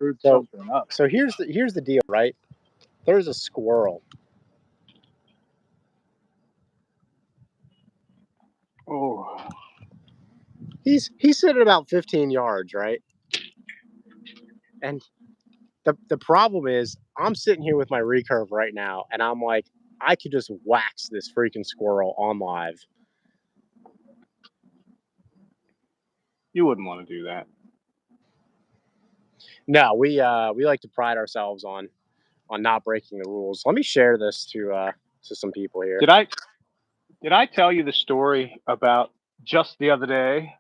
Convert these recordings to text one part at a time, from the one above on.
screwed So, something up. so here's the deal, right? There's a squirrel. Oh, He's sitting about 15 yards, right? And the problem is, I'm sitting here with my recurve right now, and I'm like, I could just wax this freaking squirrel on live. you wouldn't want to do that. No, we like to pride ourselves on not breaking the rules. Let me share this to some people here. Did I tell you the story about just the other day?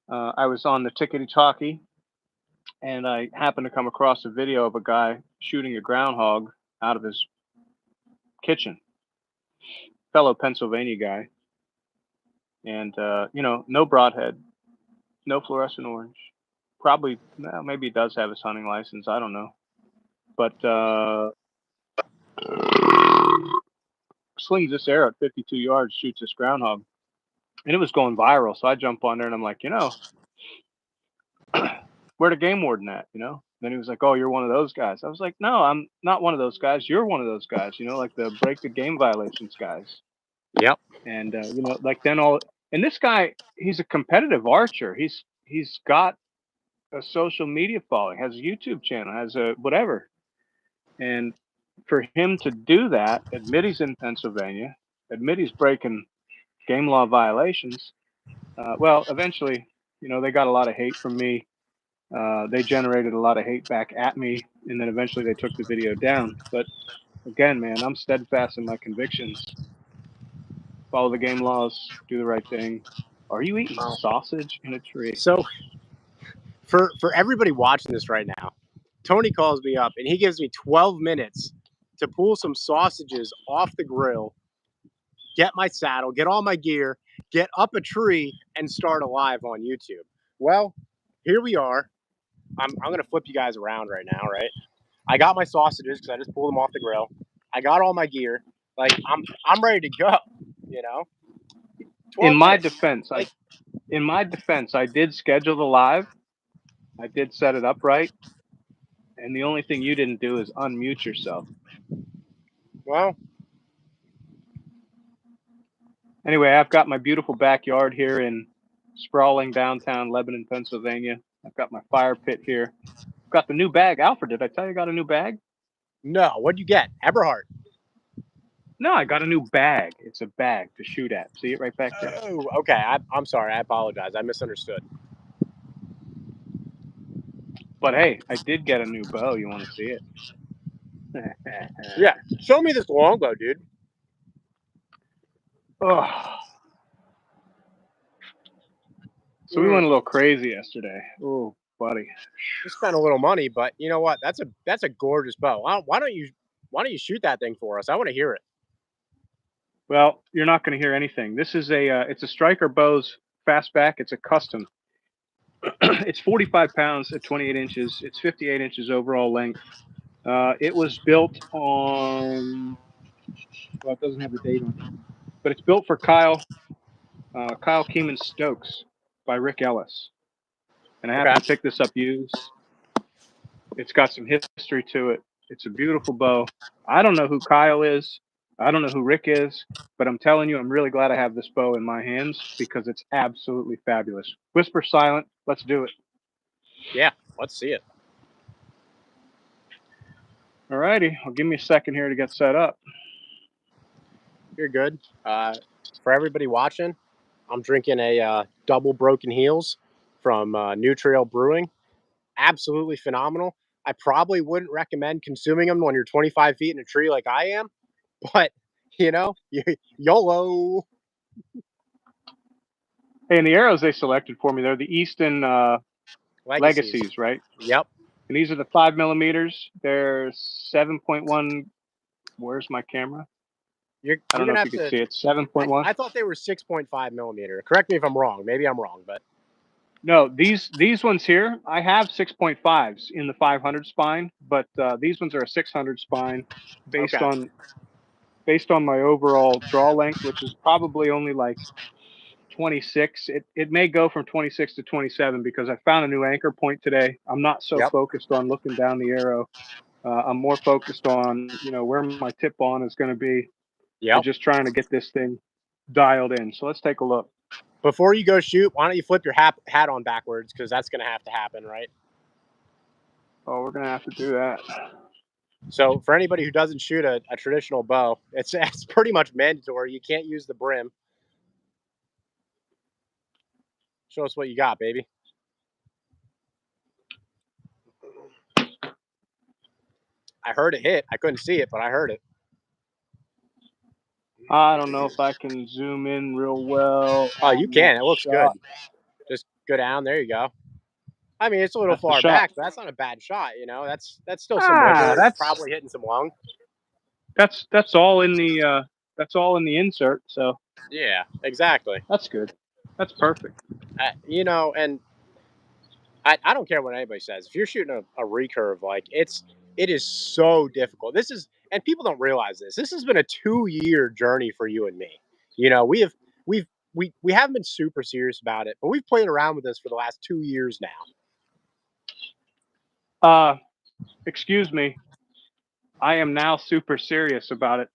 I was on the tickety talkie, and I happened to come across a video of a guy shooting a groundhog out of his kitchen. Fellow Pennsylvania guy, and no broadhead, no fluorescent orange. Probably, well, maybe he does have his hunting license. I don't know, but slings this arrow at 52 yards, shoots this groundhog, and it was going viral. So I jump on there and I'm like, where the game warden at? Then he was like, oh, you're one of those guys. I was like, no, I'm not one of those guys. You're one of those guys. Like the break the game violations guys. Yep. And and this guy, he's a competitive archer. He's got a social media following, has a YouTube channel, has a whatever. And for him to do that, admit he's in Pennsylvania, admit he's breaking game law violations. Well, eventually, they got a lot of hate from me. They generated a lot of hate back at me, and then eventually they took the video down. But again, man, I'm steadfast in my convictions. Follow the game laws, do the right thing. Are you eating sausage in a tree? So, for everybody watching this right now, Tony calls me up and he gives me 12 minutes to pull some sausages off the grill, get my saddle, get all my gear, get up a tree, and start a live on YouTube. Well, here we are. I'm going to flip you guys around right now, right? I got my sausages because I just pulled them off the grill. I got all my gear. Like, I'm ready to go, In my minutes. defense, I did schedule the live. I did set it up right. And the only thing you didn't do is unmute yourself. Well, anyway, I've got my beautiful backyard here in sprawling downtown Lebanon, Pennsylvania. I've got my fire pit here. I've got the new bag. Alfred, did I tell you I got a new bag? No. What'd you get? Eberhard? No, I got a new bag. It's a bag to shoot at. See it right back there? Oh, okay. I'm sorry. I apologize. I misunderstood. But hey, I did get a new bow. You want to see it? Yeah. Show me this longbow, dude. Oh. So we went a little crazy yesterday. Oh, buddy. You spent a little money, but you know what? That's a gorgeous bow. Why don't you shoot that thing for us? I want to hear it. Well, you're not going to hear anything. This is it's a Striker Bows fastback. It's a custom. It's 45 pounds at 28 inches. It's 58 inches overall length. It was built on, well, it doesn't have the date on it, but it's built for Kyle Keeman Stokes by Rick Ellis. And I happened to pick this up used. It's got some history to it. It's a beautiful bow. I don't know who Kyle is. I don't know who Rick is, but I'm telling you, I'm really glad I have this bow in my hands because it's absolutely fabulous. Whisper silent. Let's do it. Yeah, let's see it. All righty. Well, give me a second here to get set up. You're good. For everybody watching, I'm drinking a double Broken Heels from New Trail Brewing. Absolutely phenomenal. I probably wouldn't recommend consuming them when you're 25 feet in a tree like I am, but YOLO. Hey, and the arrows they selected for me, they're the Easton Legacies, right? Yep. And these are the 5mm. They're 7.1. Where's my camera? I don't know if you can see it. 7.1. I thought they were 6.5 millimeter. Correct me if I'm wrong. Maybe I'm wrong, but no, these ones here, I have 6.5s in the 500 spine, but these ones are a 600 spine based on my overall draw length, which is probably only like 26. It may go from 26 to 27 because I found a new anchor point today. I'm not so Yep. focused on looking down the arrow. I'm more focused on where my tip on is going to be, and Yep. just trying to get this thing dialed in. So let's take a look. Before you go shoot, why don't you flip your hat on backwards, because that's going to have to happen, right? Oh, we're gonna have to do that. So for anybody who doesn't shoot a traditional bow, it's pretty much mandatory. You can't use the brim. Show us what you got, baby. I heard it hit. I couldn't see it, but I heard it. I don't know if I can zoom in real well Oh, you on can. that It looks good. shot. Just go down. There you go. I mean, it's a little That's the far shot. back, but that's not a bad shot. That's still some Ah, wiggle. It's that's probably hitting some lung. that's all in the insert. So Yeah, exactly. that's good. That's perfect. And I don't care what anybody says. If you're shooting a recurve, like it is so difficult. And people don't realize this. This has been a 2-year journey for you and me. We haven't been super serious about it, but we've played around with this for the last 2 years now. Excuse me. I am now super serious about it.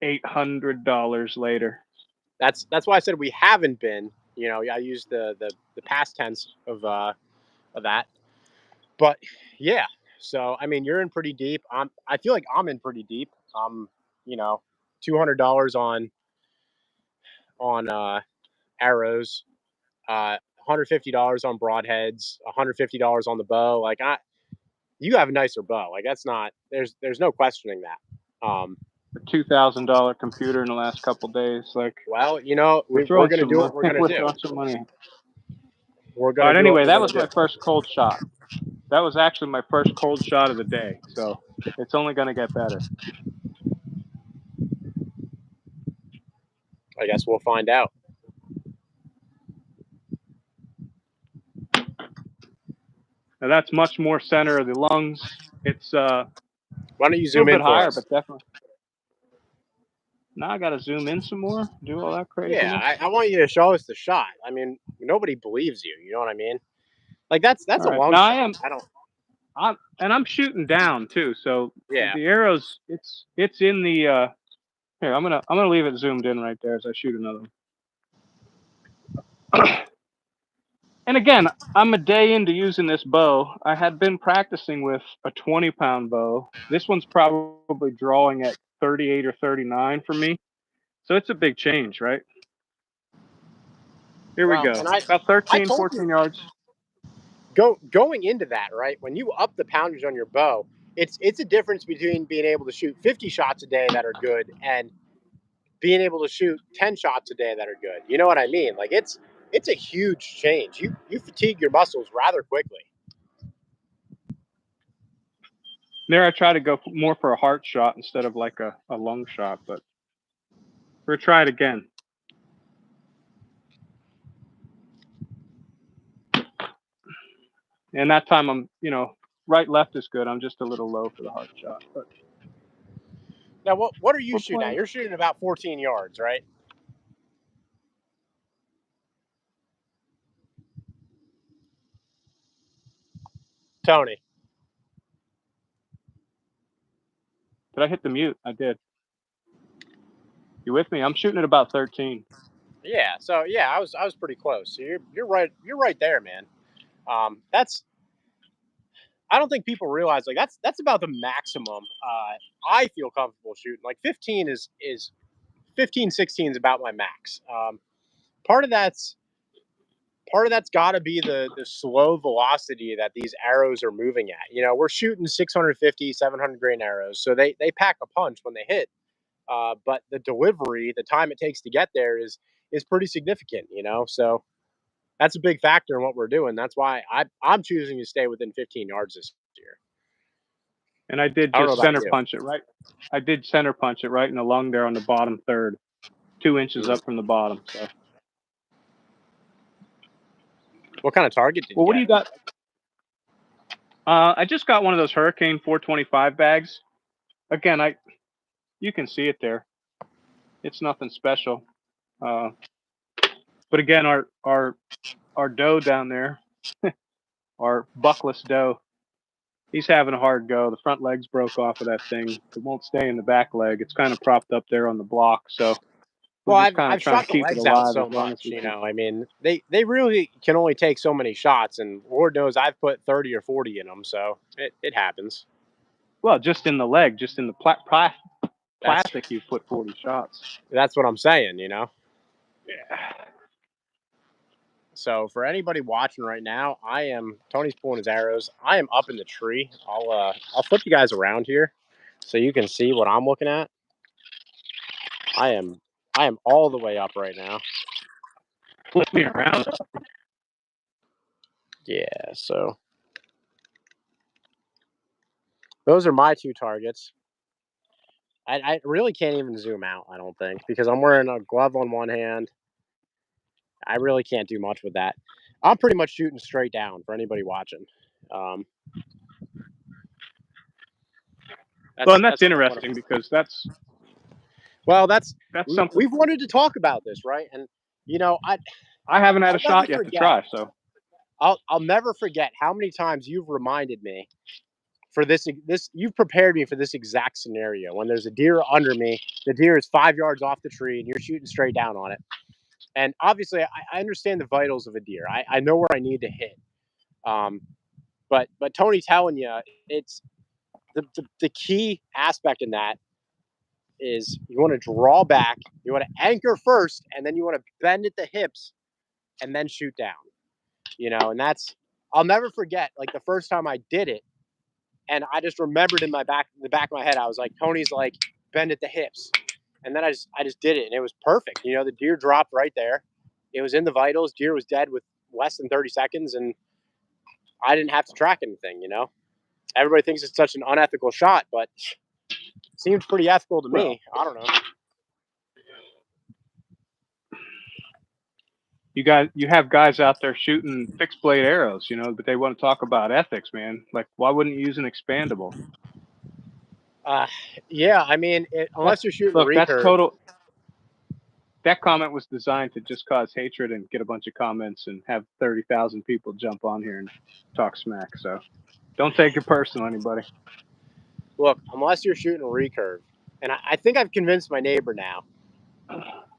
$800 later. That's why I said we haven't been. I used the past tense of that. But yeah, so I mean, you're in pretty deep. I feel like I'm in pretty deep. You know, $200 on arrows, $150 on broadheads, $150 on the bow. You have a nicer bow. Like that's not there's no questioning that. A $2,000 computer in the last couple days. Like Well, we're we're throwing gonna some do what we're gonna we're do. throwing some money. We're All gonna right. do what Anyway, we're that gonna was do. my first cold shot. That was actually my first cold shot of the day. So it's only going to get better. I guess we'll find out. Now that's much more center of the lungs. It's a Why don't you little zoom bit in for higher, us? but definitely. Now I got to zoom in some more. Do all that Yeah, craziness. I want you to show us the shot. I mean, nobody believes you. You know what I mean? Like All that's a right. long Now I shot. am. I don't. I'm shooting down too. So Yeah. the arrows. It's in the. Here, I'm gonna leave it zoomed in right there as I shoot another one. And again, I'm a day into using this bow. I had been practicing with a 20-pound bow. This one's probably drawing at 38 or 39 for me. So it's a big change, right? Here we Well, go. and About I 13, told you 14 yards. going into that, right? When you up the poundage on your bow, it's a difference between being able to shoot 50 shots a day that are good and being able to shoot 10 shots a day that are good. You know what I mean? Like it's a huge change. You fatigue your muscles rather quickly. There I try to go more for a heart shot instead of like a lung shot, but we're going to try it again. And that time I'm, right left is good. I'm just a little low for the heart shot, but Now what are you we're shooting at? playing. You're shooting about 14 yards, right? Tony. Did I hit the mute? I did. You with me? I'm shooting at about 13. Yeah, so yeah, I was pretty close. So you're right there, man. That's I don't think people realize like that's about the maximum I feel comfortable shooting. Like 15 is 15, 16 is about my max. Part of that's part of that's got to be the slow velocity that these arrows are moving at. We're shooting 650, 700 grain arrows, so they pack a punch when they hit. But the delivery, the time it takes to get there is pretty significant. So that's a big factor in what we're doing. That's why I'm choosing to stay within 15 yards this year. And I did I don't know just about center you. punch it right. I did center punch it right in the lung there on the bottom third, 2 inches Mm. up from the bottom. So, What kind of target did well, you what do get? you got? I just got one of those Hurricane 425 bags. Again, you can see it there. It's nothing special. But again, our doe down there, our buckless doe, he's having a hard go. The front legs broke off of that thing. It won't stay in the back leg. It's kind of propped up there on the block. So Well, we're just kind of I've trying to shot the keep it legs out alive so as long as much, we you can. know. I mean, they really can only take so many shots, and Lord knows I've put 30 or 40 in them, so it happens. Well, just in the leg, just in the That's plastic, you've put 40 shots. that's what I'm saying, you know. Yeah. So for anybody watching right now, Tony's pulling his arrows. I am up in the tree. I'll flip you guys around here so you can see what I'm looking at. I am all the way up right now. Flip me around. Yeah, so those are my two targets. I really can't even zoom out, I don't think, because I'm wearing a glove on one hand. I really can't do much with that. I'm pretty much shooting straight down for anybody watching. Um, Well, and that's that's what interesting because that's something we've wanted to talk about this, right? And you know, I haven't had a I'll never shot yet to forget. try. So I'll never forget how many times you've reminded me for this you've prepared me for this exact scenario when there's a deer under me. The deer is 5 yards off the tree and you're shooting straight down on it. And obviously I understand the vitals of a deer. I know where I need to hit. But Tony telling you, it's the key aspect in that is you want to draw back, you want to anchor first, and then you want to bend at the hips and then shoot down. You know, and that's I'll never forget like the first time I did it, and I just remembered in the back of my head, I was like, Tony's like bend at the hips. And then I just did it and it was perfect. You know, the deer dropped right there. It was in the vitals. Deer was dead with less than 30 seconds and I didn't have to track anything, you know. Everybody thinks it's such an unethical shot, but it seems pretty ethical to me. I don't know. you have guys out there shooting fixed blade arrows, you know, but they want to talk about ethics, man. Like, why wouldn't you use an expandable? Yeah, I mean, unless you're shooting a That's recurve. total. That comment was designed to just cause hatred and get a bunch of comments and have 30,000 people jump on here and talk smack. So don't take it personal, anybody. Look, unless you're shooting a recurve, and I think I've convinced my neighbor now,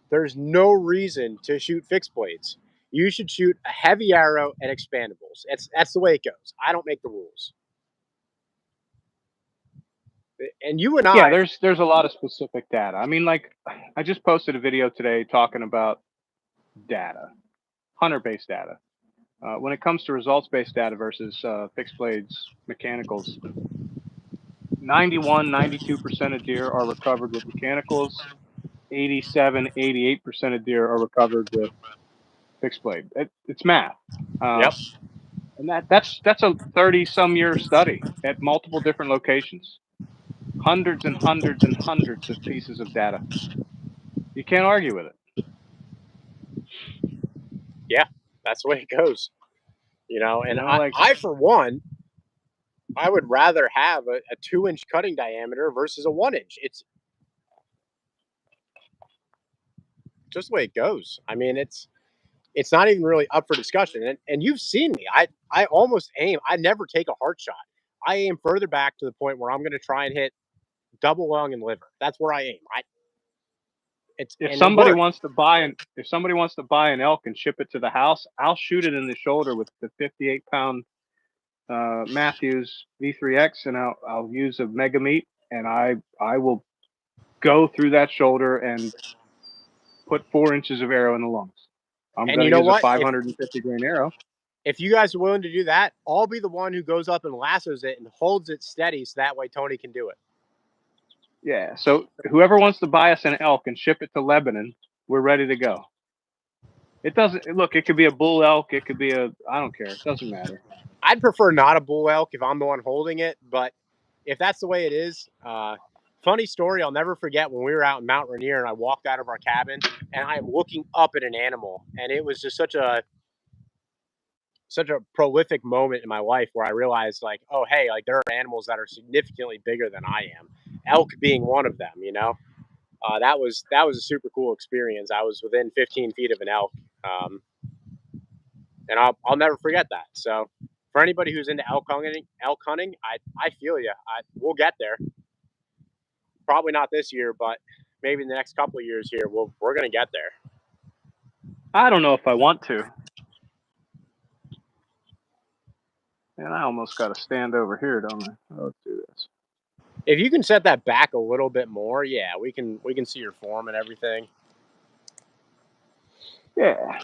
there's no reason to shoot fixed blades. You should shoot a heavy arrow and expandables. That's the way it goes. I don't make the rules. And you and Yeah, I, there's a lot of specific data. I mean, like, I just posted a video today talking about data, hunter-based data. When it comes to results-based data versus fixed blades mechanicals, 91, 92% of deer are recovered with mechanicals. 87, 88% of deer are recovered with fixed blade. It's math. yep. And that's a 30-some year study at multiple different locations. Hundreds and hundreds and hundreds of pieces of data. You can't argue with it. Yeah, that's the way it goes. You know, You and know, like, I for one, I would rather have a 2-inch cutting diameter versus a 1-inch. It's just the way it goes. I mean, it's not even really up for discussion. And you've seen me. I almost aim. I never take a heart shot. I aim further back to the point where I'm going to try and hit double lung and liver. That's where I aim. if It somebody works. wants to buy an elk and ship it to the house, I'll shoot it in the shoulder with the 58-pound Matthews V3X, and I'll use a mega meat, and I will go through that shoulder and put 4 inches of arrow in the lungs. I'm And going you to know use a what? 550 grain arrow. If you guys are willing to do that, I'll be the one who goes up and lassos it and holds it steady so that way Tony can do it. Yeah. So whoever wants to buy us an elk and ship it to Lebanon, we're ready to go. It doesn't look. It could be a bull elk. It could be I don't care. It doesn't matter. I'd prefer not a bull elk if I'm the one holding it, but if that's the way it is, funny story, I'll never forget when we were out in Mount Rainier and I walked out of our cabin and I am looking up at an animal, and it was just such a prolific moment in my life where I realized, like, oh hey, like there are animals that are significantly bigger than I am. Elk being one of them, you know. That was a super cool experience. I was within 15 feet of an elk, And I'll never forget that. So for anybody who's into elk hunting, I feel you. We'll get there. Probably not this year, but maybe in the next couple of years here, we're gonna get there. I don't know if I want to. And I almost got to stand over here, don't I? Oh, let's do this. If you can set that back a little bit more, yeah, we can see your form and everything. Yeah.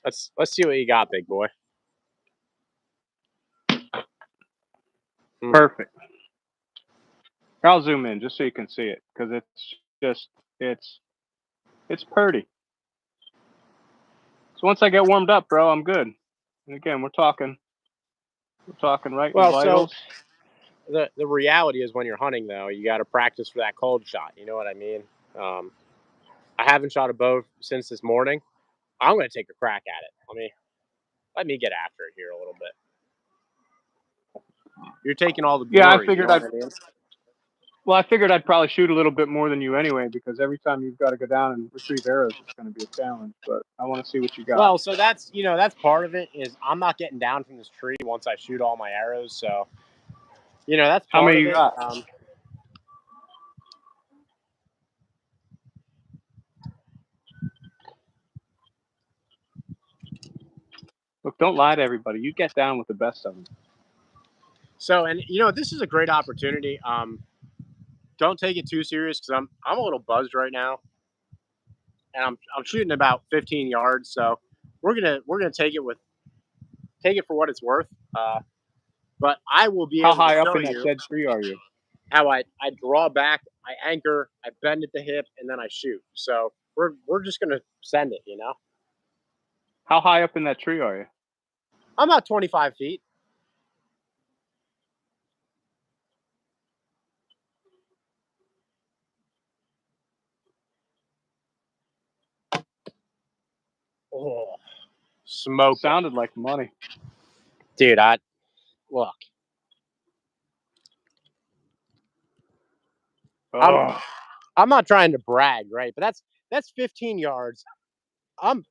Let's see what you got, big boy. Perfect. I'll zoom in just so you can see it because it's pretty. So once I get warmed up, bro, I'm good. And again, we're talking right in vitals. So the reality is when you're hunting, though, you got to practice for that cold shot. You know what I mean? I haven't shot a bow since this morning. I'm going to take a crack at it. Let me get after it here a little bit. You're taking all the glory. Yeah, I figured you know what I mean? Well, I figured I'd probably shoot a little bit more than you anyway, because every time you've got to go down and retrieve arrows, it's going to be a challenge. But I want to see what you got. Well, so that's part of it. Is I'm not getting down from this tree once I shoot all my arrows. So that's part How many of you it. got? Look, don't lie to everybody. You get down with the best of them. So, and this is a great opportunity. Don't take it too serious because I'm a little buzzed right now, and I'm shooting about 15 yards. So we're gonna take it for what it's worth. But I will be How able to high up show in that you dead tree are you? how I draw back, I anchor, I bend at the hip, and then I shoot. So we're just gonna send it. How high up in that tree are you? I'm about 25 feet. Oh, smoke! Sounded like money, dude. Look. Oh, I'm not trying to brag, right? But that's 15 yards. I'm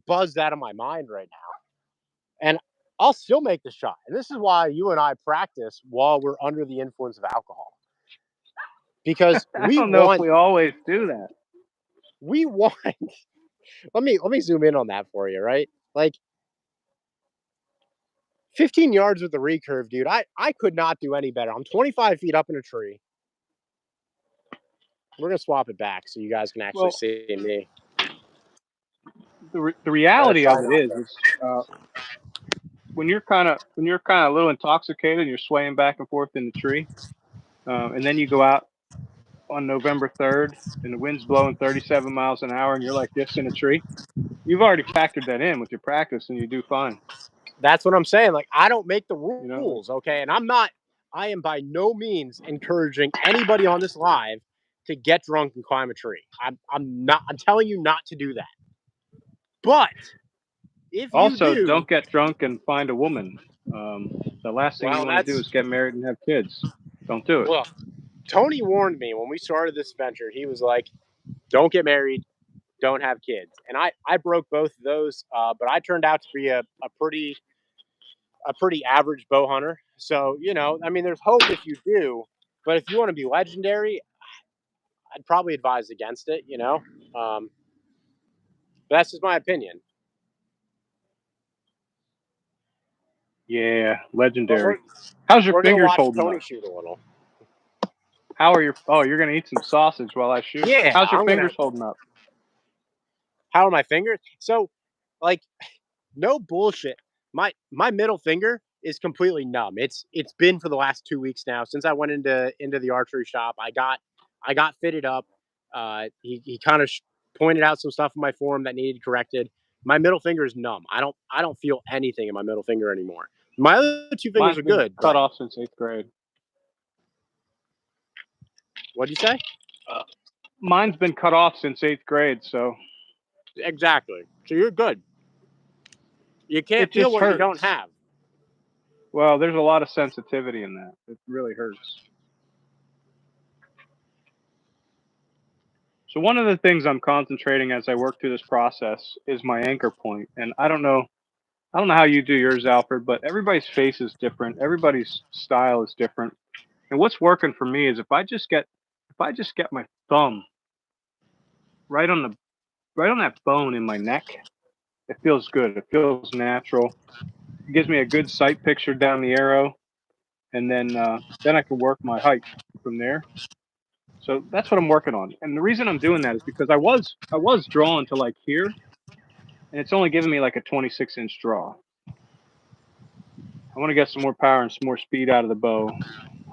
buzzed out of my mind right now, and I'll still make the shot. And this is why you and I practice while we're under the influence of alcohol, because I don't know if we always do that. We want. let me zoom in on that for you, right? Like 15 yards with the recurve, dude. I could not do any better. I'm 25 feet up in a tree. We're gonna swap it back so you guys can actually see me. The reality of it is when you're kind of a little intoxicated and you're swaying back and forth in the tree, and then you go out on November 3rd and the wind's blowing 37 miles an hour and you're like this in a tree, you've already factored that in with your practice and you do fine. That's what I'm saying. Like, I don't make the rules, Like, okay? And I am by no means encouraging anybody on this live to get drunk and climb a tree. I'm telling you not to do that. But if also, you do, don't get drunk and find a woman. The last thing you want to do is get married and have kids. Don't do it. Well, Tony warned me when we started this venture. He was like, don't get married, don't have kids. And I broke both of those, but I turned out to be a pretty average bow hunter. So, I mean, there's hope if you do, but if you want to be legendary, I'd probably advise against it, but that's just my opinion. Yeah, legendary. How's your fingers holding Tony up? shoot a little. How are your? Oh, you're gonna eat some sausage while I shoot. Yeah. How's your fingers holding up? How are my fingers? So, like, no bullshit. My middle finger is completely numb. It's been for the last 2 weeks now since I went into the archery shop. I got fitted up. He kind of pointed out some stuff in my form that needed corrected. My middle finger is numb. I don't feel anything in my middle finger anymore. My other two fingers are good. Cut off since 8th grade. What'd you say? Mine's been cut off since 8th grade, so. Exactly. So you're good. You can't feel what you don't have. Well, there's a lot of sensitivity in that. It really hurts. So one of the things I'm concentrating as I work through this process is my anchor point. And I don't know how you do yours, Alfred, but everybody's face is different. Everybody's style is different. And what's working for me is if I just get my thumb right on the right on that bone in my neck, it feels good. It feels natural. It gives me a good sight picture down the arrow, and then I can work my height from there. So that's what I'm working on. And the reason I'm doing that is because I was drawing to like here, and it's only giving me like a 26-inch draw. I want to get some more power and some more speed out of the bow.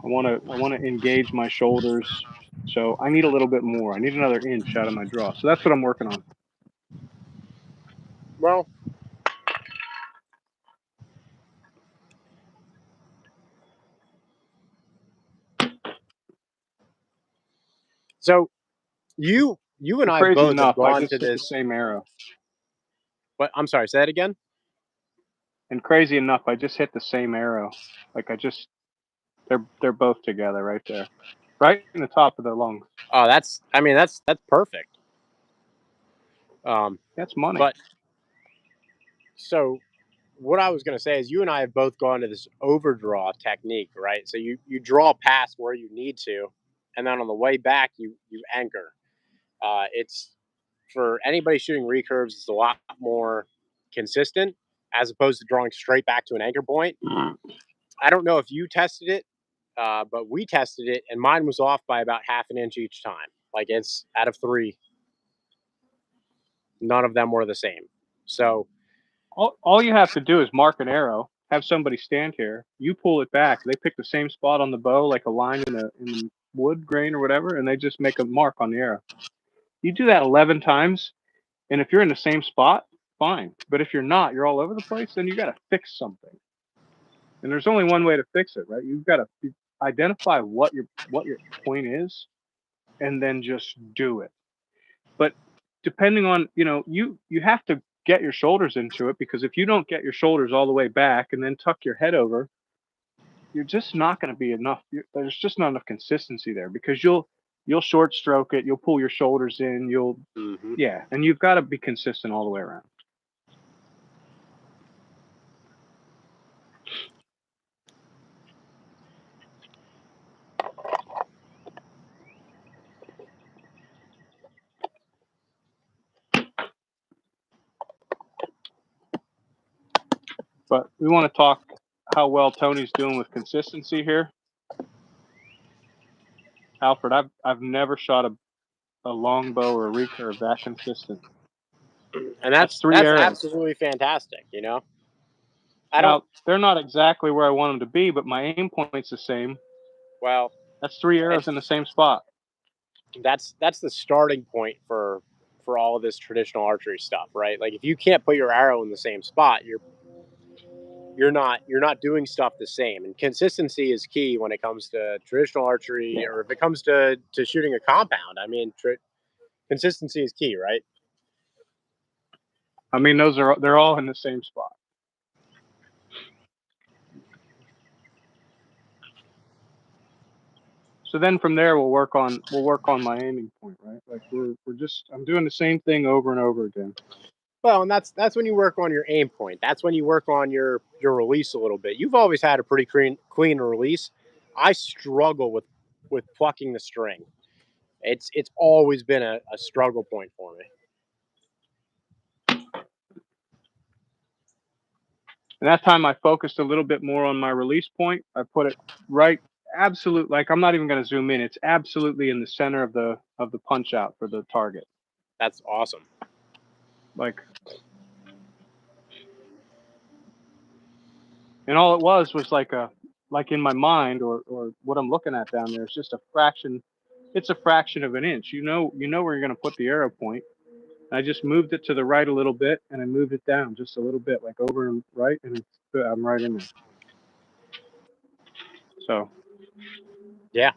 I want to engage my shoulders. So I need a little bit more. I need another inch out of my draw. So that's what I'm working on. Well, so you and And I crazy both have enough, I gone just to hit the this. same arrow. What? I'm sorry. Say that again. And crazy enough, I just hit the same arrow. Like they're both together right there, right in the top of the lungs. Oh, that's. I mean, that's perfect. That's money. But so what I was going to say is you and I have both gone to this overdraw technique, right? So you draw past where you need to, and then on the way back you anchor. It's for anybody shooting recurves, it's a lot more consistent as opposed to drawing straight back to an anchor point. I don't know if you tested it, but we tested it, and mine was off by about half an inch each time. Like it's out of three, none of them were the same. So All you have to do is mark an arrow, have somebody stand here, you pull it back. They pick the same spot on the bow, like a line in the wood grain or whatever, and they just make a mark on the arrow. You do that 11 times, and if you're in the same spot, fine. But if you're not, you're all over the place, then you got to fix something. And there's only one way to fix it, right? You've got to identify what your point is, and then just do it. But depending on, you have to get your shoulders into it, because if you don't get your shoulders all the way back and then tuck your head over, you're just not going to be enough. There's just not enough consistency there, because you'll short stroke it, you'll pull your shoulders in, mhm. yeah, and you've got to be consistent all the way around. But we want to talk how well Tony's doing with consistency here. Alfred, I've never shot a longbow or a recurve that consistent. And That's three that's arrows. absolutely fantastic. You know, I don't. Now they're not exactly where I want them to be, but my aim point's the same. Well, That's three and arrows in the same spot. that's the starting point for all of this traditional archery stuff, right? Like if you can't put your arrow in the same spot, you're not doing stuff the same. And consistency is key when it comes to traditional archery, Yeah. or if it comes to shooting a compound. I mean, consistency is key, right? I mean, they're all in the same spot. So then from there we'll work on my aiming point, right? Like we're just I'm doing the same thing over and over again. Well, and that's when you work on your aim point. That's when you work on your release a little bit. You've always had a pretty clean release. I struggle with plucking the string. It's always been a struggle point for me. And that time I focused a little bit more on my release point. I put it right absolute, like I'm not even going to zoom in. It's absolutely in the center of the punch out for the target. That's awesome. Like, and all it was like in my mind, or what I'm looking at down there is just a fraction. It's a fraction of an inch. You know where you're going to put the arrow point. I just moved it to the right a little bit, and I moved it down just a little bit, like over and right, and I'm right in there. So, Yeah.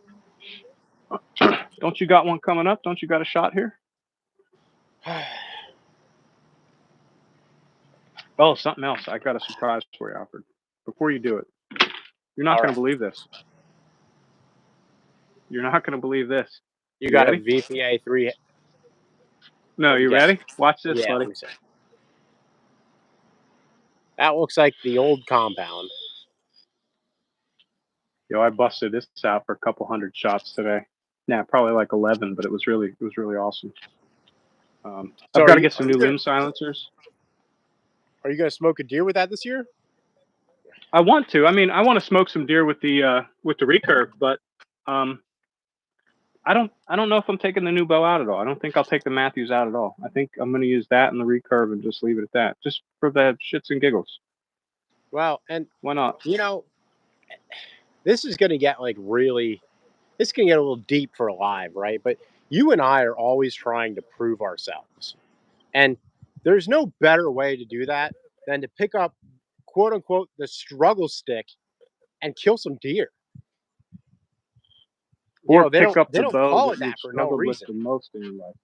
don't you got one coming up? Don't you got a shot here? Oh, something else. I got a surprise for you, Alfred. Before you do it, you're not All going to right. believe this. You're not going to believe this. You You got a ready? VPA 3. No, Let me you guess. ready? Watch this, Yeah, buddy. let me see. That looks like the old compound. Yo, I busted this out for a couple hundred shots today. Yeah, probably like 11, but it was really awesome. So I've are got to you get some new limb silencers. gonna smoke a deer with that this year? I want to. I mean, I want to smoke some deer with the recurve, but um, I don't know if I'm taking the new bow out at all. I don't think I'll take the Matthews out at all. I think I'm going to use that and the recurve and just leave it at that, just for the shits and giggles. Well, and Why not? you know, this is gonna get like really this can get a little deep for a live, right? But you and I are always trying to prove ourselves. And there's no better way to do that than to pick up quote unquote the struggle stick and kill some deer. Or pick Don't up they the don't bow call that it you've that for no struggled with reason. the most in your life.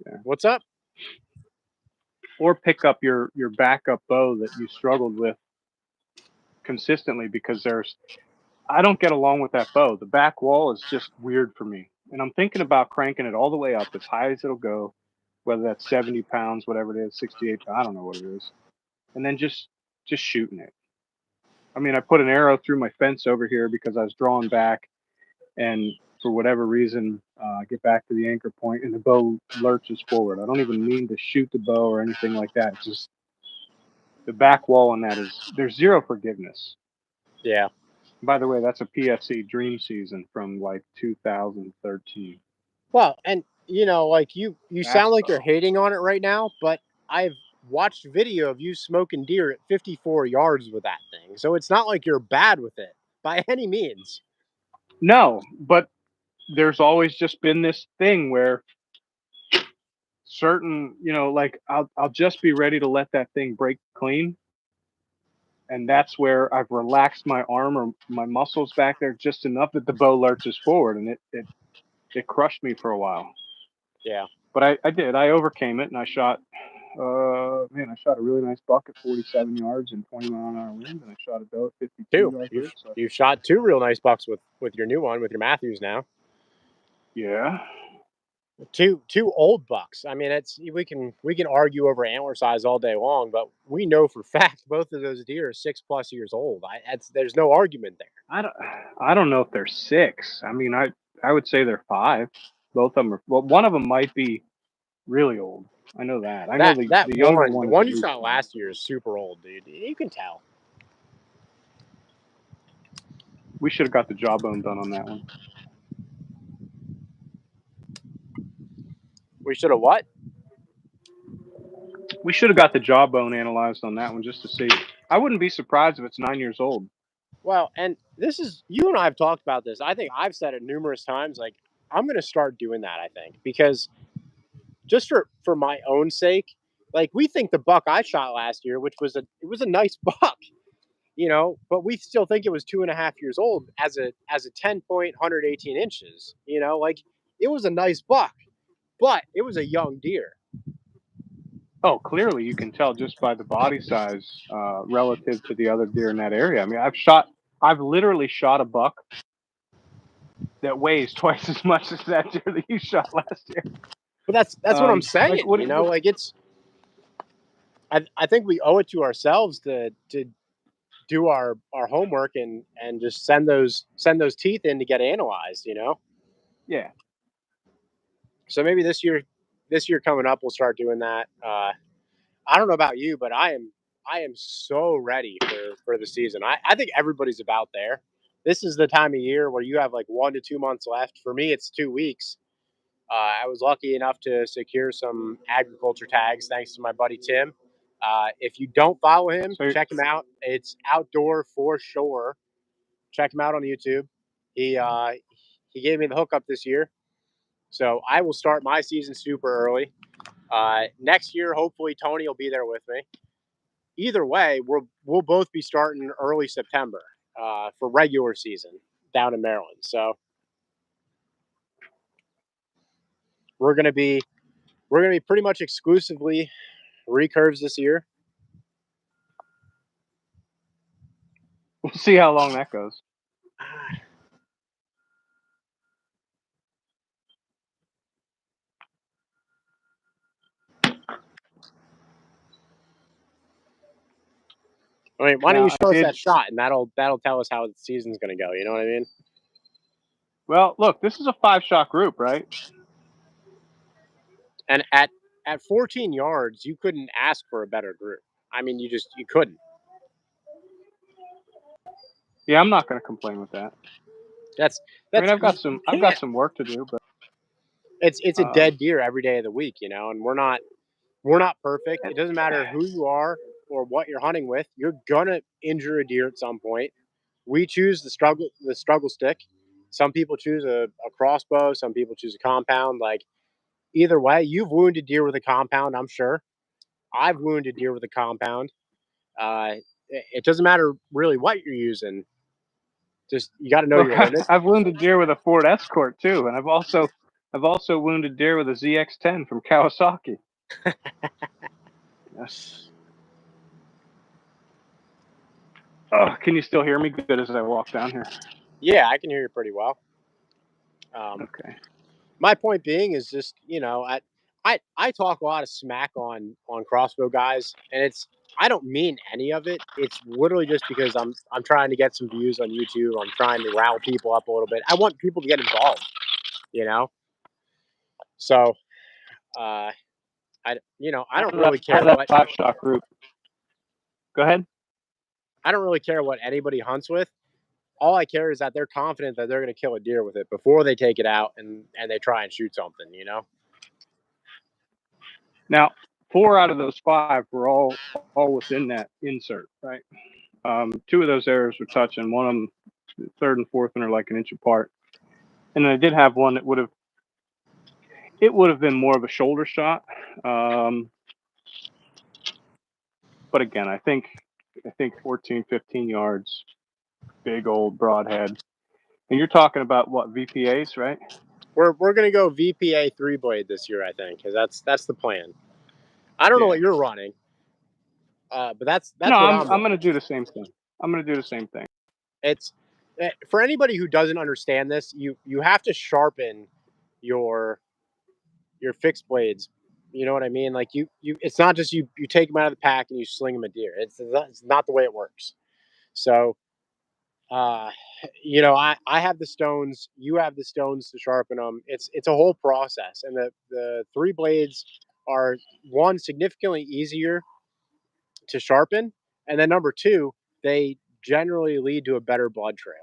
Yeah. What's up? Or pick up your backup bow that you struggled with consistently because I don't get along with that bow. The back wall is just weird for me. And I'm thinking about cranking it all the way up as high as it'll go, whether that's 70 pounds, whatever it is, 68, I don't know what it is. And then just shooting it. I mean, I put an arrow through my fence over here because I was drawing back, and for whatever reason, I get back to the anchor point and the bow lurches forward. I don't even mean to shoot the bow or anything like that. It's just the back wall on that there's zero forgiveness. Yeah. By the way, that's a PFC Dream Season from like 2013. Well, and like you sound Fast like you're bow. hating on it right now, but I've watched video of you smoking deer at 54 yards with that thing. So it's not like you're bad with it by any means. No, but there's always just been this thing where certain, like I'll just be ready to let that thing break clean, and that's where I've relaxed my arm or my muscles back there just enough that the bow lurches forward, and it crushed me for a while. Yeah. But I did. I overcame it, and I shot. I shot a really nice buck at 47 yards and 20-mile-an-hour wind, and I shot a doe at 52 Two. right here. So You've shot two real nice bucks with your new one with your Matthews now. yeah, Two old bucks. I mean, it's we can argue over antler size all day long, but we know for fact both of those deer are 6+ years old. There's no argument there. I don't I don't know if they're six. I mean, I would say they're five. Both of them are. Well, one of them might be really old. I know that. I know That the younger one, the one is one at you least shot five. last year is super old, dude. You can tell. We should have got the jawbone done on that one. We should have what? We should have got the jawbone analyzed on that one just to see. I wouldn't be surprised if it's 9 years old. Well, and this is you and I have talked about this. I think I've said it numerous times. Like I'm going to start doing that. I think because just for my own sake, like we think the buck I shot last year, which was it was a nice buck, but we still think it was 2.5 years old as a 10 point 118 inches. Like it was a nice buck, but it was a young deer. Oh, clearly you can tell just by the body size relative to the other deer in that area. I mean, I've literally shot a buck that weighs twice as much as that deer that you shot last year. But that's what I'm Like saying. what? Like it's I think we owe it to ourselves to do our homework and just send those teeth in to get analyzed. Yeah. So maybe this year coming up we'll start doing that. I don't know about you, but I am so ready for the season. I think everybody's about there. This is the time of year where you have like 1 to 2 months left. For me, it's 2 weeks. I was lucky enough to secure some agriculture tags thanks to my buddy Tim. If you don't follow him, So check him out. It's outdoor for sure. Check him out on YouTube. He gave me the hookup this year, so I will start my season super early. Next year, hopefully Tony will be there with me. Either way, we'll both be starting early September for regular season down in Maryland. So we're gonna be pretty much exclusively recurves this year. we'll see how long that goes. I mean, why don't Now you I show us did. that shot, and that'll tell us how the season's going to go. You know what I mean? Well, look, this is a 5-shot group, right? And at 14 yards, you couldn't ask for a better group. I mean, you couldn't. Yeah, I'm not going to complain with that. That's I mean, that's you I've got can't. some work to do, but It's a um, dead deer every day of the week, you know, and we're not perfect. It doesn't matter who you are or what you're hunting with. You're gonna injure a deer at some point. We choose the struggle stick. Some people choose a crossbow. Some people choose a compound. Like either way, you've wounded deer with a compound. I'm sure. I've wounded deer with a compound. It doesn't matter really what you're using. Just you got to know look, your limits. I've wounded deer with a Ford Escort too, and I've also wounded deer with a ZX-10 from Kawasaki. Yes. Oh, can you still hear me good as I walk down here? Yeah, I can hear you pretty well. Um, Okay. my point being is just I talk a lot of smack on crossbow guys, and I don't mean any of it. It's literally just because I'm trying to get some views on YouTube. I'm trying to rile people up a little bit. I want people to get involved, you know. So I don't really care That what 5-shot group. Go ahead. I don't really care what anybody hunts with. All I care is that they're confident that they're going to kill a deer with it before they take it out and they try and shoot something, you know. Now, 4 out of those 5 were all within that insert, right? 2 of those arrows were touching. One of them, the third and fourth one, are like an inch apart. And then I did have one that would have been more of a shoulder shot. But again, I think 14, 15 yards, big old broadhead. And you're talking about what, VPAs, right? We're gonna go VPA 3 blade this year, I think, because that's the plan. I don't know Yeah. what you're running, but No, that's what I'm I'm running. gonna do the same thing. I'm gonna do the same thing. It's for anybody who doesn't understand this, you have to sharpen your fixed blades. You know what I mean? Like it's not just you take them out of the pack and you sling them at deer. It's not the way it works. So uh, I have the stones, you have the stones to sharpen them. It's a whole process, and the 3 blades are one significantly easier to sharpen, and then number two, they generally lead to a better blood trail.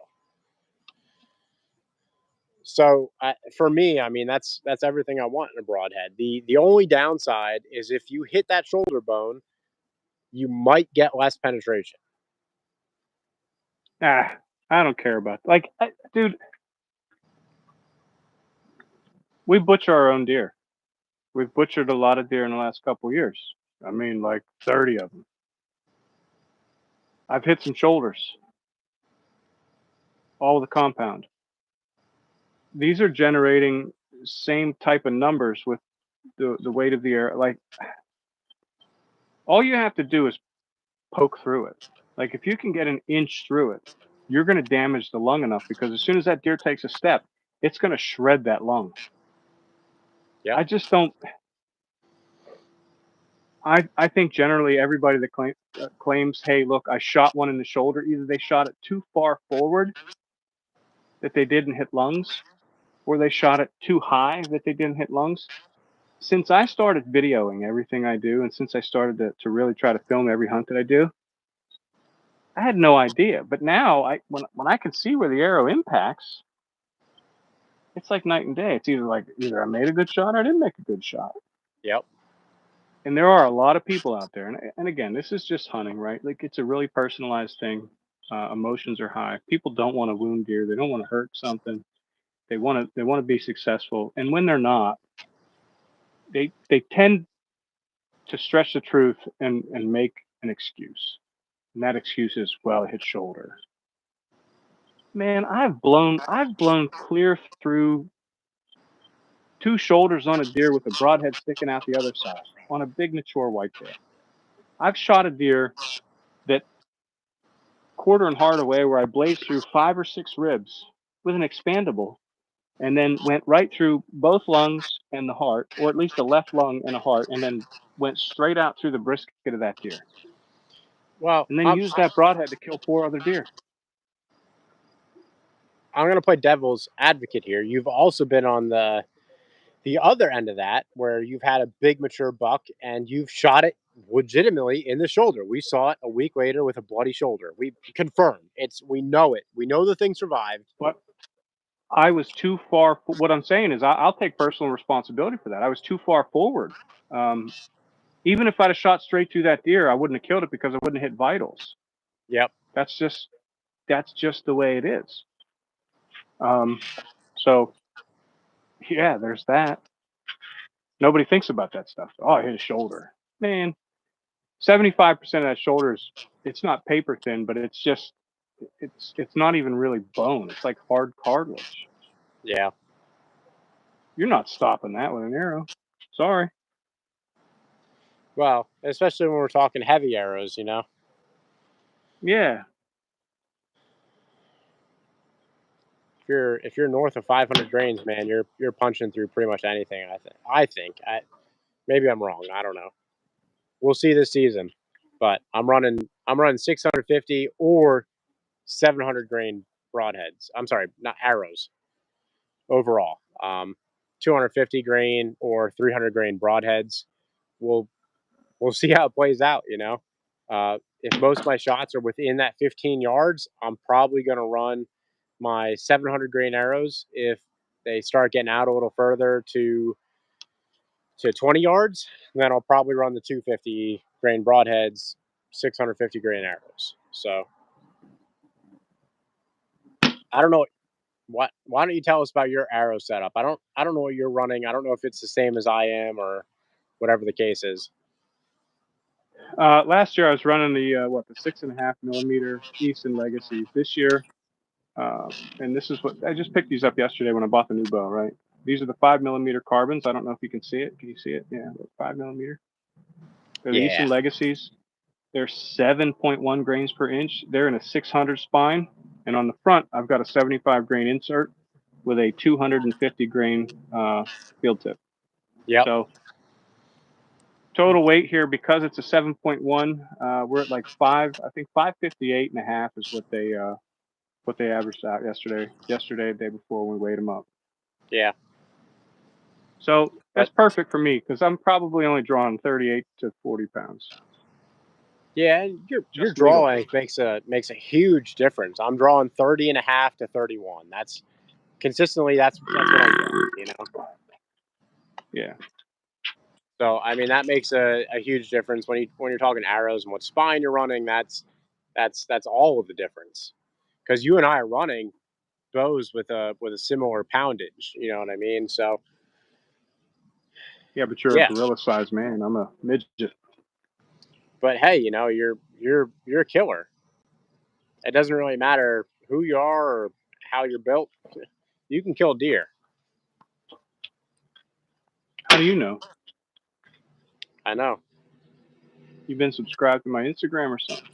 So for me, I mean that's everything I want in a broadhead. The only downside is if you hit that shoulder bone, you might get less penetration. Ah, I don't care about dude. We butcher our own deer. We've butchered a lot of deer in the last couple of years. I mean, like 30 of them. I've hit some shoulders, all with a compound. These are generating same type of numbers with the weight of the air. Like all you have to do is poke through it. Like if you can get an inch through it, you're going to damage the lung enough because as soon as that deer takes a step, it's going to shred that lung. Yep. I just don't. I think generally everybody that claims, hey, look, I shot one in the shoulder, either they shot it too far forward that they didn't hit lungs, or they shot it too high that they didn't hit lungs. Since I started videoing everything I do, and since I started to really try to film every hunt that I do, I had no idea. But now, when I can see where the arrow impacts, it's like night and day. It's either I made a good shot or I didn't make a good shot. Yep. And there are a lot of people out there, and again, this is just hunting, right? Like it's a really personalized thing. Emotions are high. People don't want to wound deer. They don't want to hurt something. They want to be successful. And when they're not, they tend to stretch the truth and make an excuse. And that excuse is, well, it hit shoulder. Man, I've blown clear through 2 shoulders on a deer with a broadhead sticking out the other side on a big mature whitetail. I've shot a deer that quarter and heart away where I blazed through 5 or 6 ribs with an expandable and then went right through both lungs and the heart, or at least a left lung and a heart, and then went straight out through the brisket of that deer. Well, and then use that broadhead to kill 4 other deer. I'm going to play devil's advocate here. You've also been on the other end of that, where you've had a big mature buck and you've shot it legitimately in the shoulder. We saw it a week later with a bloody shoulder. We confirmed we know it. We know the thing survived. But I was too far. What I'm saying is, I'll take personal responsibility for that. I was too far forward. Um, Even if I'd have shot straight through that deer, I wouldn't have killed it because I wouldn't have hit vitals. Yep. That's just the way it is. Um, so yeah, there's that. Nobody thinks about that stuff. Oh, I hit a shoulder. Man, 75% of that shoulder is, it's not paper thin, but it's not even really bone. It's like hard cartilage. Yeah. You're not stopping that with an arrow. Sorry. Well, especially when we're talking heavy arrows, Yeah. If you're north of 500 grains, man, you're punching through pretty much anything. I think. Maybe I'm wrong. I don't know. We'll see this season, but I'm running 650 or 700 grain broadheads. I'm sorry, not arrows overall. 250 grain or 300 grain broadheads. We'll we'll see how it plays out. If most of my shots are within that 15 yards, I'm probably going to run my 700 grain arrows. If they start getting out a little further to 20 yards, then I'll probably run the 250 grain broadheads, 650 grain arrows. So I don't know what. Why don't you tell us about your arrow setup? I don't know what you're running. I don't know if it's the same as I am or whatever the case is. Last year I was running the 6.5 millimeter Easton Legacies. This year, and this is what I just picked these up yesterday when I bought the new bow. Right, these are the 5 millimeter carbons. I don't know if you can see it. Can you see it? Yeah, 5 millimeter. They're the Yeah, Easton Legacies. They're 7.1 grains per inch. They're in a 600 spine, and on the front I've got a 75 grain insert with a 250 grain field tip. yep, So total weight here, because it's a 7.1, we're at like I think 558.5 is what they averaged out yesterday, the day before we weighed them up. yeah, So but that's perfect for me because I'm probably only drawing 38 to 40 pounds, yeah, and your just draw needle. length makes a huge difference. I'm drawing 30 and a half to 31. That's consistently that's what I'm drawing. Yeah, So I mean that makes a huge difference when you're talking arrows and what spine you're running. That's all of the difference. Because you and I are running bows with a similar poundage. You know what I mean? So yeah, but you're a yeah. gorilla sized man. I'm a midget. But hey, you're a killer. It doesn't really matter who you are or how you're built. You can kill deer. How do you know? I know. You've been subscribed to my Instagram or something?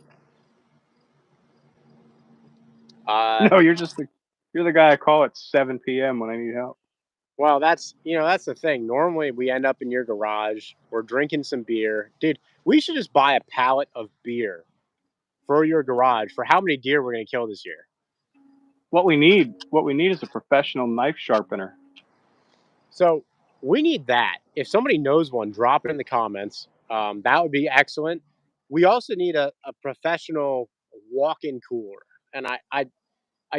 Uh, No, you're the guy I call at 7 p.m. when I need help. well, that's the thing. Normally, we end up in your garage. We're drinking some beer, dude. We should just buy a pallet of beer for your garage for how many deer we're gonna kill this year. What we need is a professional knife sharpener. So we need that. If somebody knows one, drop it in the comments. That would be excellent. We also need a professional walk-in cooler, and I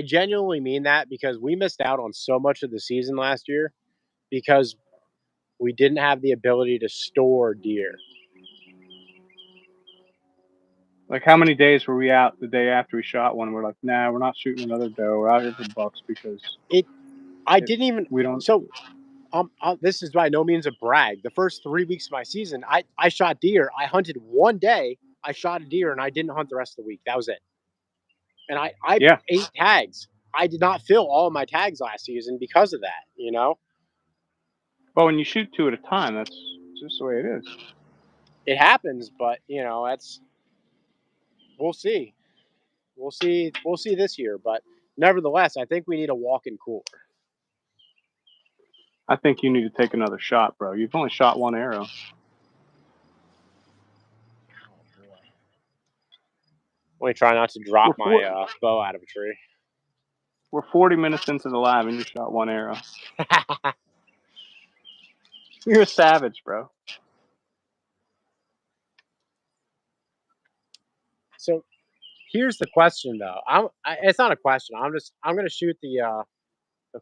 genuinely mean that because we missed out on so much of the season last year because we didn't have the ability to store deer. Like, how many days were we out the day after we shot one? We're like, nah, we're not shooting another doe. We're out here for bucks because It I it, didn't even we don't. so this is by no means a brag. The first 3 weeks of my season, I shot deer. I hunted one day. I shot a deer and I didn't hunt the rest of the week. That was it. And I Yeah, 8 tags. I did not fill all of my tags last season because of that. but when you shoot two at a time, that's just the way it is. It happens, but that's we'll see. We'll see this year, but nevertheless, I think we need a walk-in cooler. I think you need to take another shot, bro. You've only shot one arrow. Let me try not to drop We're, my bow out of a tree. we're 40 minutes into the live and you shot one arrow. You're a savage, bro. So here's the question, though. It's not a question. I'm gonna shoot the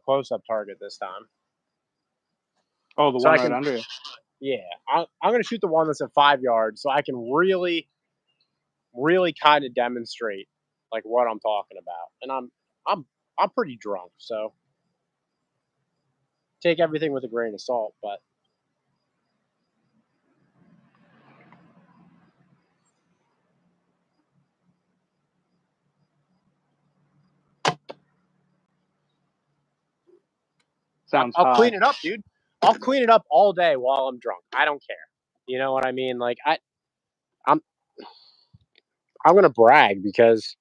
close-up target this time. Oh, the So one I right can, under you. yeah, I'm gonna shoot the one that's at 5 yards, so I can really, really kind of demonstrate like what I'm talking about. And I'm pretty drunk, so take everything with a grain of salt. But Sounds I'll high. clean it up, dude. I'll clean it up all day while I'm drunk. I don't care. You know what I mean? Like I'm I'm gonna brag because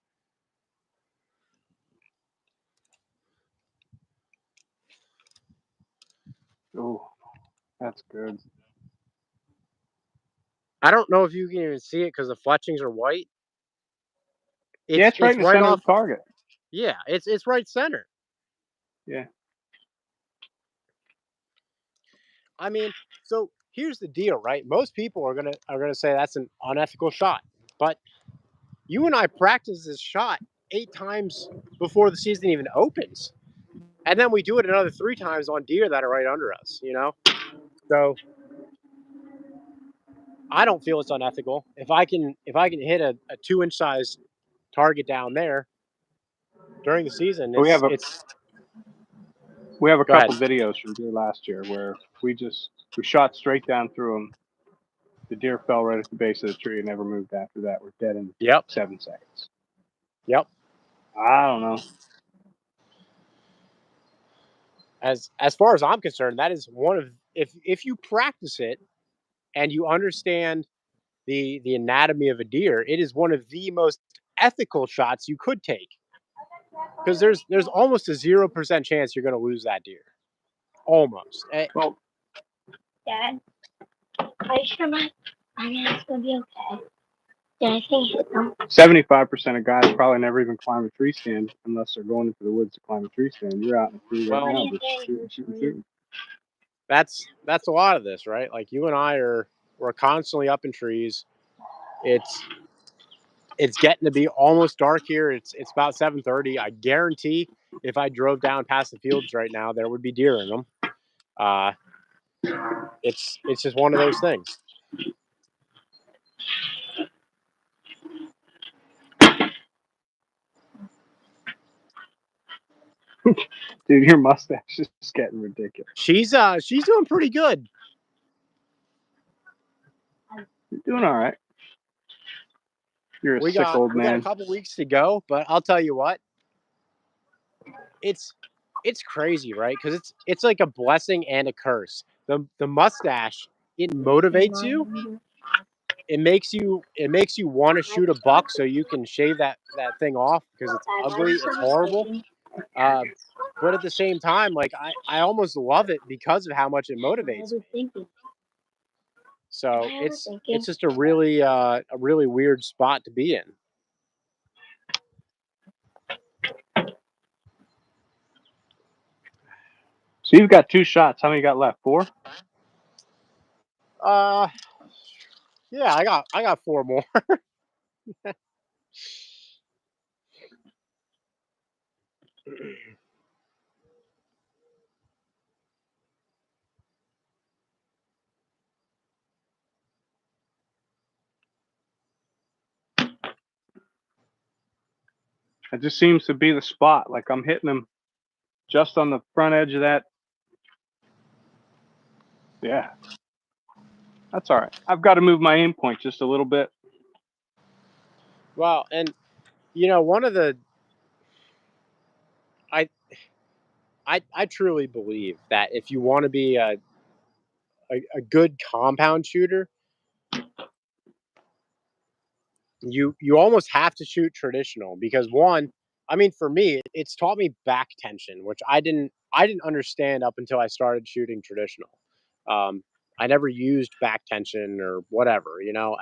Oh, that's good. I don't know if you can even see it because the fletchings are white. Yeah, it's right It's in the right center of off. the target. Yeah, it's right center. Yeah. I mean, so here's the deal, right? Most people are gonna say that's an unethical shot, but you and I practice this shot 8 times before the season even opens, and then we do it another 3 times on deer that are right under us. You know, so I don't feel it's unethical if I can hit a 2-inch size target down there during the season. We have a It's Go ahead. couple videos from deer last year where we shot straight down through them. The deer fell right at the base of the tree and never moved after that. We're dead in Yep. 7 seconds. Yep. I don't know. As far as I'm concerned, that is one of if you practice it and you understand the anatomy of a deer, it is one of the most ethical shots you could take. Because there's almost a 0% chance you're going to lose that deer. Almost. Well, Dad, are you sure my finance will be okay? Did I say hit them? 75% of guys probably never even climb a tree stand unless they're going into the woods to climb a tree stand. You're out in the tree right Well, now, just shooting. that's a lot of this, right? Like you and I we're constantly up in trees. It's getting to be almost dark here. It's about 7:30. I guarantee if I drove down past the fields right now, there would be deer in them. It's just one of those things. Dude, your mustache is just getting ridiculous. She's doing pretty good. You're doing all right. You're a We sick old got a man. couple weeks to go, but I'll tell you what, it's crazy, right? Because it's like a blessing and a curse. The mustache, it motivates you. It makes you want to shoot a buck so you can shave that thing off because it's ugly, it's horrible. But at the same time, like I almost love it because of how much it motivates me. So it's just a really weird spot to be in. So you've got 2 shots. How many you got left? 4? Yeah, I got 4 more. It just seems to be the spot. Like I'm hitting them just on the front edge of that. Yeah. That's all right. I've got to move my aim point just a little bit. Well, and you know, one of the I truly believe that if you want to be a good compound shooter, you almost have to shoot traditional because one, I mean, for me, it's taught me back tension, which I didn't understand up until I started shooting traditional. I never used back tension or whatever, you know.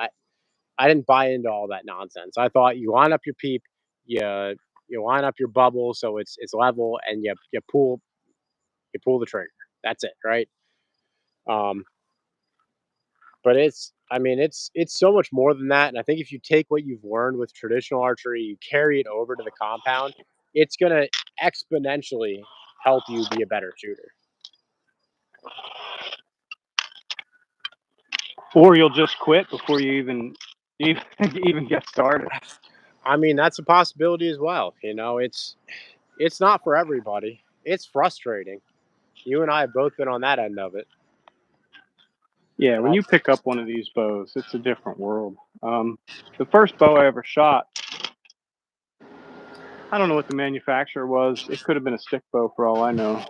didn't buy into all that nonsense. I thought you line up your peep, you line up your bubble so it's level, and you pull the trigger. That's it, right? Um, but it's so much more than that. And I think if you take what you've learned with traditional archery, you carry it over to the compound, it's gonna exponentially help you be a better shooter. Or you'll just quit before you even get started. I mean, that's a possibility as well. It's not for everybody. It's frustrating. You and I have both been on that end of it. Yeah, when you pick up one of these bows, it's a different world. The first bow I ever shot, I don't know what the manufacturer was. It could have been a stick bow for all I know.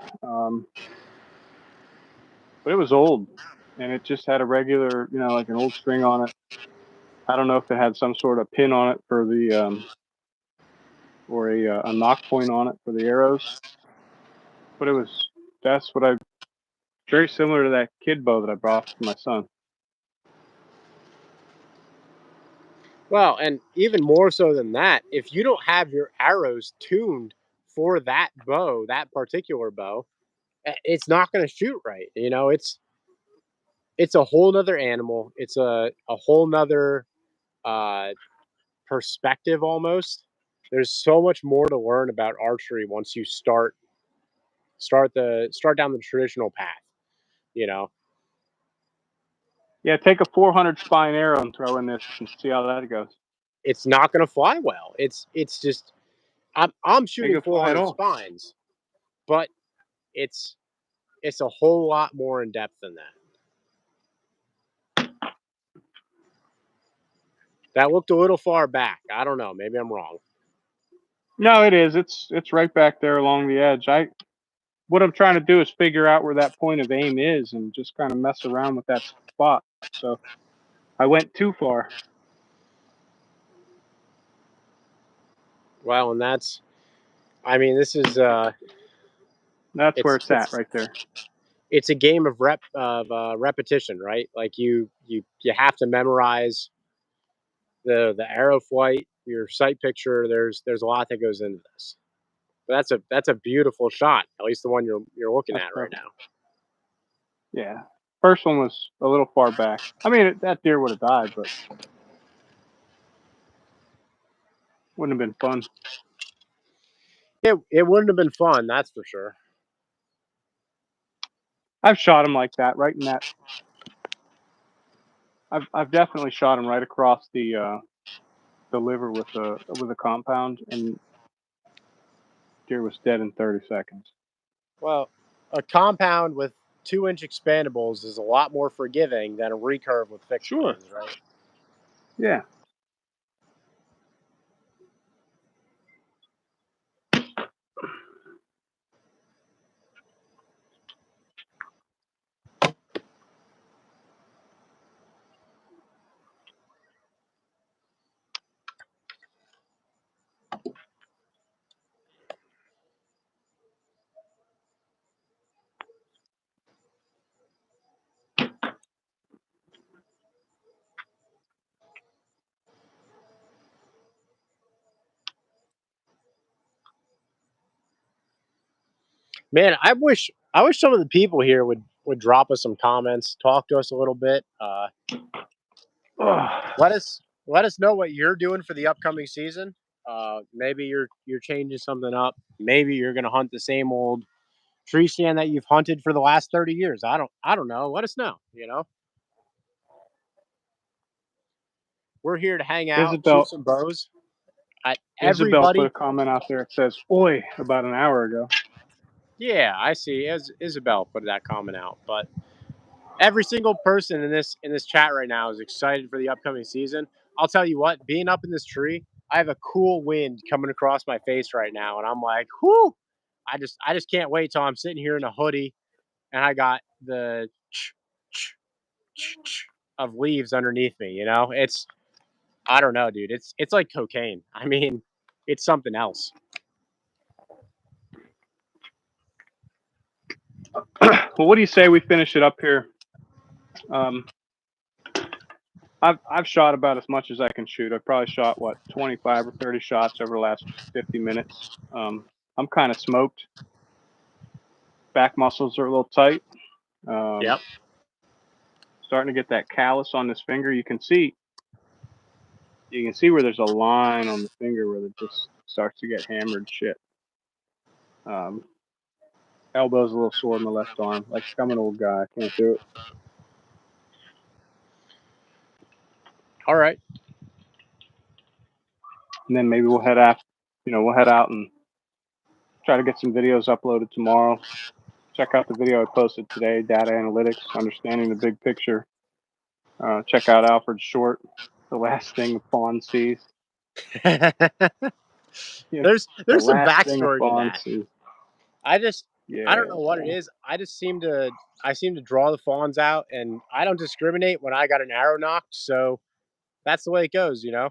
But it was old, and it just had a regular, like an old string on it. I don't know if it had some sort of pin on it for the or a knock point on it for the arrows. But that's what very similar to that kid bow that I brought for my son. Well, and even more so than that, if you don't have your arrows tuned for that bow, that particular bow, it's not going to shoot right. It's a whole nother animal. It's a whole nother uh, perspective almost. There's so much more to learn about archery once you start down the traditional path. You know, Yeah, take a 400 spine arrow and throw in this and see how that goes. it's not going to fly well. It's just I'm shooting Ain't gonna fly at 400 all. spines, but it's a whole lot more in depth than that. That looked a little far back. I don't know. Maybe I'm wrong. No, it is. It's right back there along the edge. What I'm trying to do is figure out where that point of aim is and just kind of mess around with that spot. So I went too far. Well, and this is That's where it's at right there. it's a game of repetition, right? Like you have to memorize the arrow flight, your sight picture. There's a lot that goes into this. But that's a beautiful shot. At least the one you're looking That's at right perfect. now. Yeah. First one was a little far back. I mean, that deer would have died, but wouldn't have been fun. It wouldn't have been fun, that's for sure. I've shot him like that, right in that. I've definitely shot him right across the liver with a compound, and deer was dead in 30 seconds. Well, a compound with 2-inch expandables is a lot more forgiving than a recurve with fixed Sure. pins, right? Yeah. Man, I wish some of the people here would drop us some comments, talk to us a little bit. Let us know what you're doing for the upcoming season. Maybe you're changing something up. Maybe you're going to hunt the same old tree stand that you've hunted for the last 30 years. I don't know. Let us know. We're here to hang out, shoot some bows. Isabel put Everybody, a comment out there that says "Oi" about an hour ago. yeah, I see. As Isabel put that comment out, but every single person in this chat right now is excited for the upcoming season. I'll tell you what, being up in this tree, I have a cool wind coming across my face right now, and I'm like, whoo! I just can't wait till I'm sitting here in a hoodie and I got the of leaves underneath me. It's I don't know, dude. It's like cocaine. I mean, it's something else. Well, what do you say we finish it up here? I've shot about as much as I can shoot. I probably shot 25 or 30 shots over the last 50 minutes. I'm kind of smoked. Back muscles are a little tight. Yep. Starting to get that callus on this finger. You can see where there's a line on the finger where it just starts to get hammered shit. Elbow's a little sore in my left arm. Like I'm an old guy, I can't do it. All right. And then maybe we'll head out and try to get some videos uploaded tomorrow. Check out the video I posted today, data analytics, understanding the big picture. Check out Alfred's short, The Last Thing a Fawn Sees. there's The some last thing a backstory to fawn that. sees. I Yeah. don't know what it is. I seem to draw the fawns out, and I don't discriminate when I got an arrow knocked. So that's the way it goes, you know.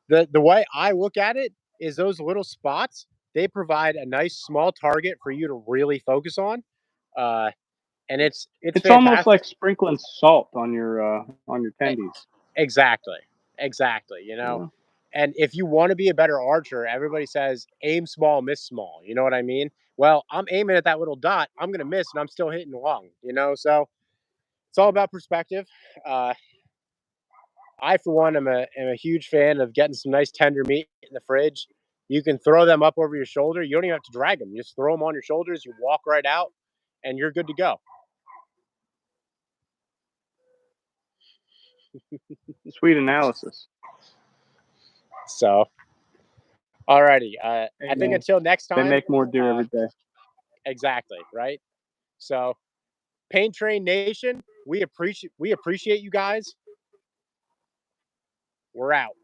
The way I look at it is those little spots, they provide a nice small target for you to really focus on, and it's It's fantastic. almost like sprinkling salt on your tendies. Exactly. You know. Yeah. And if you want to be a better archer, everybody says aim small, miss small. You know what I mean? Well, I'm aiming at that little dot. I'm going to miss, and I'm still hitting long. You know, so it's all about perspective. I, for one, am a huge fan of getting some nice tender meat in the fridge. You can throw them up over your shoulder. You don't even have to drag them. You just throw them on your shoulders. You walk right out, and you're good to go. Sweet analysis. So, alrighty. I think until next time. They make more deer every day. Exactly, right? So, Pain Train Nation, we appreciate you guys. We're out.